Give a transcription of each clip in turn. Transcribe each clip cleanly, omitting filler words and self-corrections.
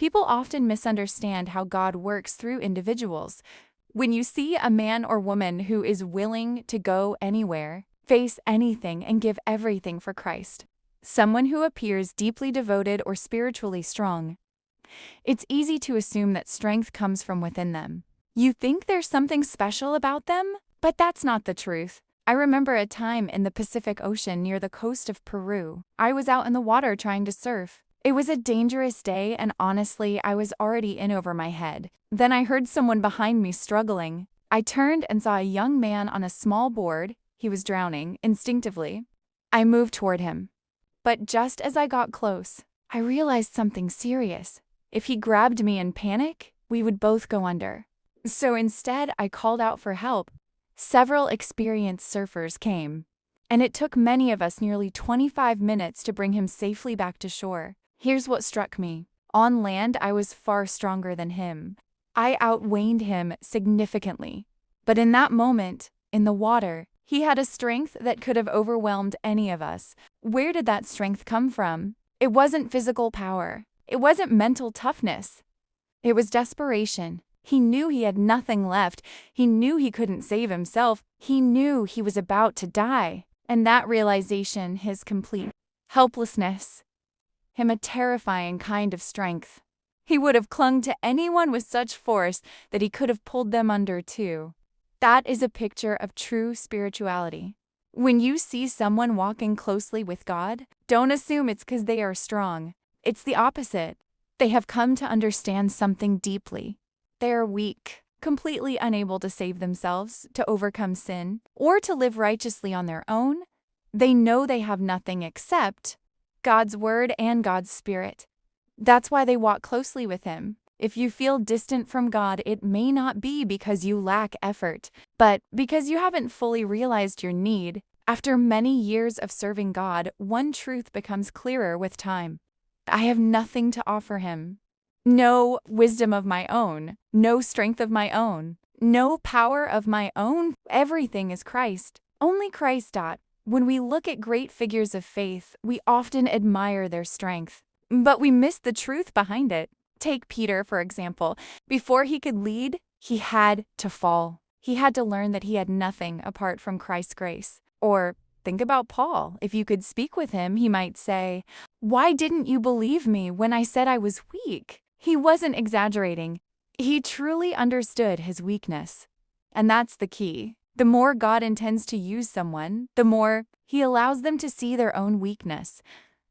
People often misunderstand how God works through individuals. When you see a man or woman who is willing to go anywhere, face anything, and give everything for Christ, someone who appears deeply devoted or spiritually strong, it's easy to assume that strength comes from within them. You think there's something special about them, but that's not the truth. I remember a time in the Pacific Ocean near the coast of Peru. I was out in the water trying to surf. It was a dangerous day, and honestly, I was already in over my head. Then I heard someone behind me struggling. I turned and saw a young man on a small board. He was drowning. Instinctively, I moved toward him. But just as I got close, I realized something serious. If he grabbed me in panic, we would both go under. So instead, I called out for help. Several experienced surfers came, and it took many of us nearly 25 minutes to bring him safely back to shore. Here's what struck me. On land, I was far stronger than him. I outweighed him significantly. But in that moment, in the water, he had a strength that could have overwhelmed any of us. Where did that strength come from? It wasn't physical power. It wasn't mental toughness. It was desperation. He knew he had nothing left. He knew he couldn't save himself. He knew he was about to die. And that realization, his complete helplessness, him a terrifying kind of strength. He would have clung to anyone with such force that he could have pulled them under too. That is a picture of true spirituality. When you see someone walking closely with God, don't assume it's because they are strong. It's the opposite. They have come to understand something deeply. They are weak, completely unable to save themselves, to overcome sin, or to live righteously on their own. They know they have nothing except God's Word and God's Spirit. That's why they walk closely with Him. If you feel distant from God, it may not be because you lack effort, but because you haven't fully realized your need. After many years of serving God, one truth becomes clearer with time. I have nothing to offer Him. No wisdom of my own, no strength of my own, no power of my own. Everything is Christ. Only Christ. When we look at great figures of faith, we often admire their strength, but we miss the truth behind it. Take Peter, for example. Before he could lead, he had to fall. He had to learn that he had nothing apart from Christ's grace. Or think about Paul. If you could speak with him, he might say, "Why didn't you believe me when I said I was weak?" He wasn't exaggerating. He truly understood his weakness. And that's the key. The more God intends to use someone, the more He allows them to see their own weakness.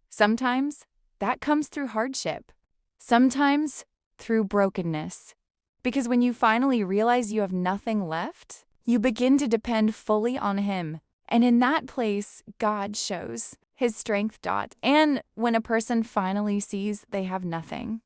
Sometimes that comes through hardship. Sometimes through brokenness. Because when you finally realize you have nothing left, you begin to depend fully on Him. And in that place, God shows His strength. And when a person finally sees they have nothing,